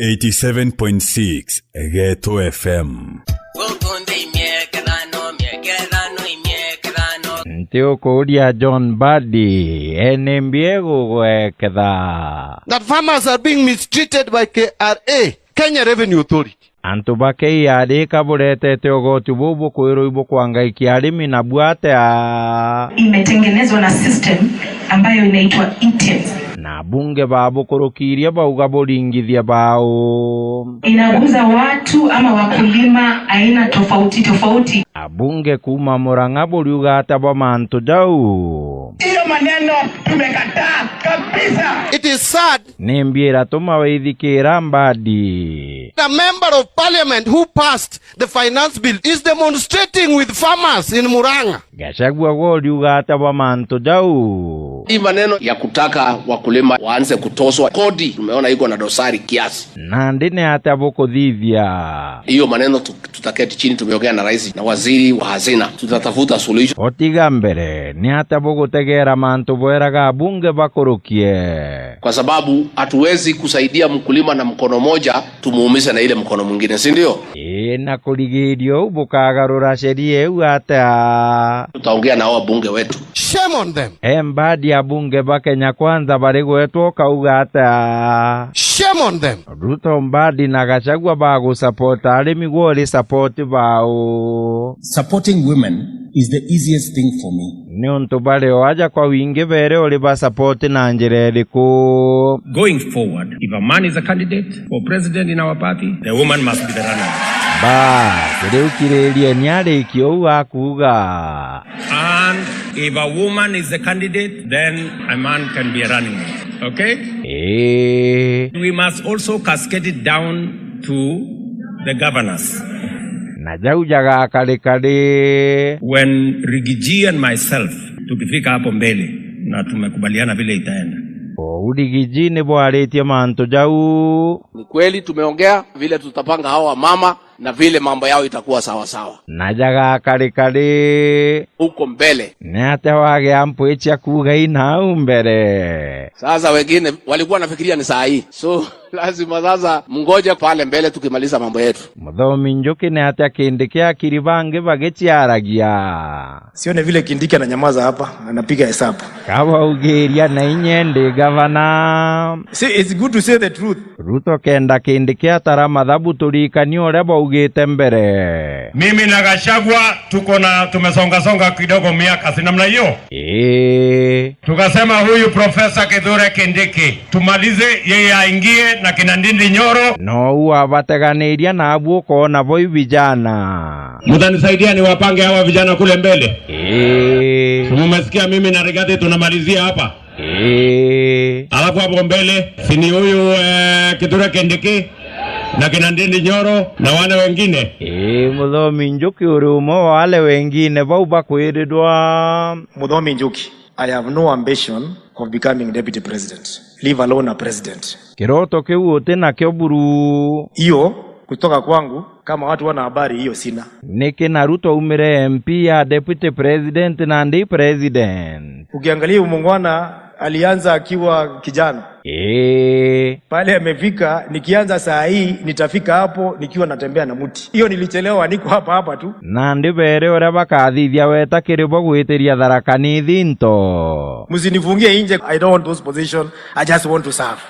87.6 Miekethano FM. Ntio kuria John Badi enembiego gweketha. That farmers are being mistreated by KRA, Kenya Revenue Authority. Antubake yade kaburete teogo tububu kuiruibu kuangaikia arimi na buate imetengenezwa na system ambayo inaitwa ITES. Na bunge babu kurukiria bauga boringithia bao. Inaguza watu ama wakulima aina tofauti tofauti. Abunge kuma Murang'a buriuga ataba mantu jau. Iyo maneno tumekataa kabisa. It is sad. Nembiera tumawaithikira Mbadi. The member of parliament who passed the finance bill is demonstrating with farmers in Murang'a. Gachagua buriuga ataba mantu jau. Hii maneno ya kutaka wakulima waanze kutoswa kodi tumeona iko na dosari kiasi. Nandine atabo kuthithia. Hiyo maneno tutaketi chini tumeongea na rais na waziri wa hazina. Tutatafuta suluhisho. Otiga mbere ni atabo gutegera mantu bweraga bunge bakurukie. Kwa sababu hatuwezi kusaidia mkulima na mkono moja tumuumize na ile mkono mwingine, si ndio? Na kuligirio bukagarura sheria eu ata. Tutaongea na hao bunge wetu. Shame on them. Mbadi ya bunge ba Kenya Kwanza bari gwetwo kauga ata. Shame on them. Ruto Mbadi na Gachagua bagu support arimi gwori support bao. Supporting women is the easiest thing for me. Ni untu bale waja kwa wingi bere oli ba support na njere ko. Going forward, if a man is a candidate for president in our party, the woman must be the runner. Ba, kere ukirelie nyare ikio akuga. And if a woman is a candidate, then a man can be a running mate. Okay? We must also cascade it down to the governors. Na jaujaga kale. When Rigiji and myself tukifika hapo mbele na tumekubaliana vile itaenda. Rigiji ni bwaletie manto jau. Ni kweli tumeongea vile tutapanga hawa mama na vile mambo yao itakuwa sawa sawa. Najaga kale huko mbele. Nate wage ampoecha kuga ina umbere. Sasa wengine walikuwa nafikiria ni saa hii. So lazima sasa mngoje pale mbele tukimaliza mambo yetu. Mudhomi Njoki ne ate Kindiki kiribange bagechiaragia. Sione vile Kindiki ananyamaza hapa, anapiga hesabu. Kawa ugeria na inyende governor. See, it's good to say the truth. Ruto kenda Kindiki atara madhabu tulikanyo ule ugete mbere. Mimi na Gachagua tumesonga kidogo miaka si namna hiyo. Tukasema huyu Profesa Kithure Kindiki tumalize yeye aingie na kina Ndindi Nyoro. No uwa bateganiria na abuko na boy vijana. Mtanisaidia ni wapange hawa vijana kule mbele. Mmesikia mimi na Rigathi tunamalizia hapa. Alafu hapo mbele si ni huyu Kithure Kindiki na kina Ndindi Nyoro na wana wengine. Mudhomi Njoki urumo wale wengine bauba kwiridwa. Mudhomi Njoki, I have no ambition of becoming deputy president, leave alone a president. Kiroto kiwote na kioburu. Iyo kutoka kwangu kama watu wana habari hiyo sina. Niki na Ruto umire MP ya deputy president na ndi president. Ukiangalia umungwana alianza akiwa kijana. Pale amefika, nikianza saa hii nitafika hapo nikiwa natembea na muti. Hiyo nilichelewa, niko hapa tu. Na ndibere ora bakathithia weta kiribo gwitiria tharakani thinto. Msinifungie nje. I don't want those positions. I just want to serve.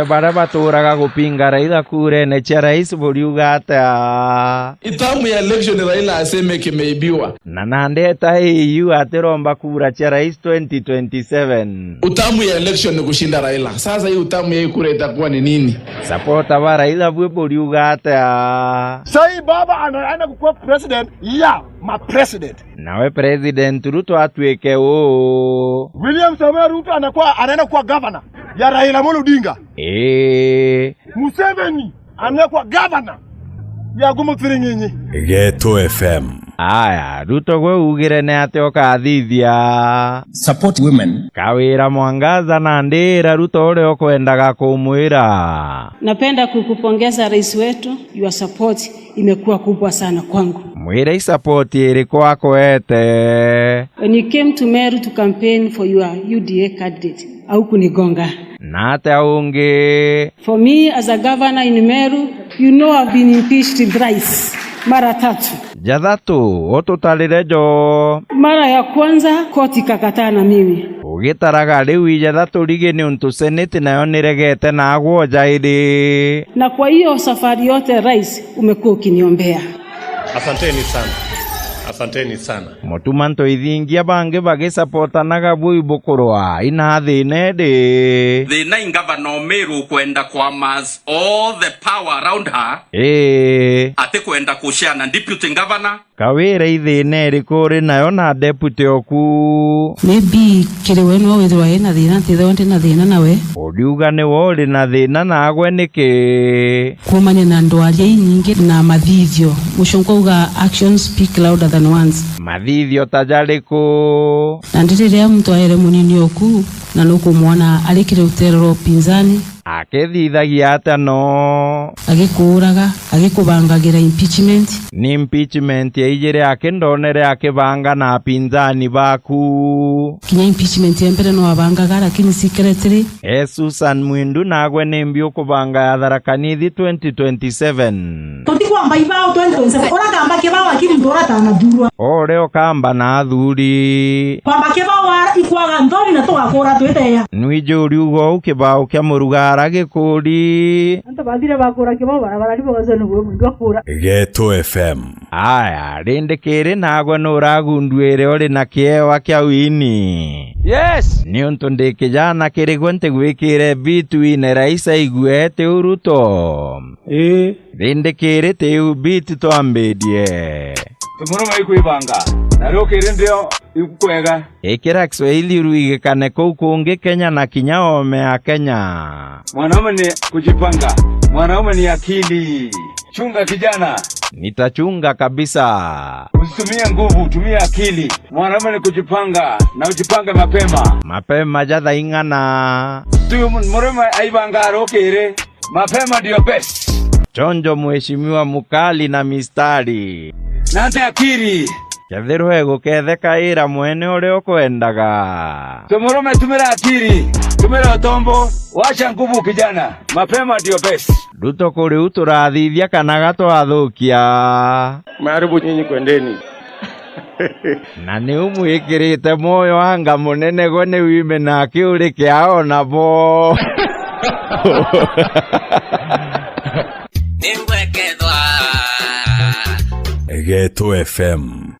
Bara baturaga gupinga Raila kure ne cha rais buriuga ata. Itamu ya election Raila aseme kimeibiwa. Na nandeta hiyo ateromba kura cha rais 2027. Utamu ya election ni kushinda Raila. Sasa hii utamu ya kura itakuwa ni nini? Supporta wa Raila buriuga ata. Sai baba anaenda kuwa president. Yeah, my president. Nawe president Ruto atweke o. William Samoei Ruto anaenda kuwa governor ya Raila Amolo Odinga. Museveni anakuwa governor ya Gumutsiringinyi. Miekethano FM. Aya, Ruto gwe ugire ne ate okathithia. Support women. Kawira mwangaza na ndira Ruto ore okwendaga kumwira. Napenda kukupongeza rais wetu, your support imekuwa kubwa sana kwangu. Mwira support iri kwako ete. When you came to Meru to campaign for your UDA candidate, au kunigonga. Nate aunge. For me as a governor in Meru, you know I've been impeached thrice. Mara 3. Jathatu, otutalire jo. Mara ya kwanza koti kakataa na mimi. Ugitaraga riu Jathatu rige ni untu seneti nayo niregete na agwo jairi. Na kwa hiyo safari yote rais umekuwa ukiniombea. Asanteni sana. Asanteni sana. Motumanto ithingia bange bagisupportanaga bui bukurwa ina thine ndi. Thina ingavana Meru kwenda kwa mas all the power around her. Ate kwenda kushare na deputy governor. Kawira ithine rikuri nayo na deputy oku. Maybe kire wenu withwa ina thina tithonde na thina nawe. Odiuga ni wori na thina na agwe niki. Kumanya na ndwaria nyingi na mathithio. Mushongoga actions speak louder than words. Mathithio tajariku. Na ndiriria mtu aere munini oku na nukumwona alikire uterero pinzani. Akethithagia atano. Agikuraga, agikubangagira impeachment. Ni impeachment ya ijire akindonere akibanga na pinzani baku. Kinya impeachment ya mbere no abangaga lakini secretary. Susan Mwindu nagwe nimbi ukubanga ya Tharaka-Nithi 2027. Totikwa mbaiba 2027. Ora kamba kibao akiri ndora tana durwa. Oreo kamba na athuri. Kwamba kibao ikwaga ndori na twakora tweteya. Nwijuri ugo ukibao kya murugara gikuri. Anta bathire bakora kibao barabara ndipo gazano gwe mundu akora. Ghetto FM. Aya, rindikiri nagwe nuragundwire ori na kiewa kya wini. Yes. Ni untu ndi kijana kirigwe ntigwikire between raisa igwete uruto. Rindikiri tiu biti twambidie. Tumuru maikuibanga. Narokire ndio ikukwega. Ikira Kiswahili ruigikane kou kungi Kenya na kinya ome ya Kenya. Mwanaume ni kujipanga. Mwanaume ni akili. Chunga kijana. Nitachunga kabisa. Usitumie nguvu, tumia akili. Mwanaume ni kujipanga na ujipange mapema. Mapema jatha ingana. Tuyo mwanaume aibanga arokire. Mapema ndio best. Chonjo mheshimiwa mukali na mistari. Nante akiri. Kethirwe guketheka ira mwene uri ukwendaga. Tumurume tumira akiri. Tumira utombo. Wacha nguvu kijana. Mapema ndio best. Ruto kuri uturathithia kana gatwathukia. Maribu nyinyi kwendeni. Na ni umwikirite moyo wanga munene gwe ni wime na kiuri kiao na bo. Ghetto FM.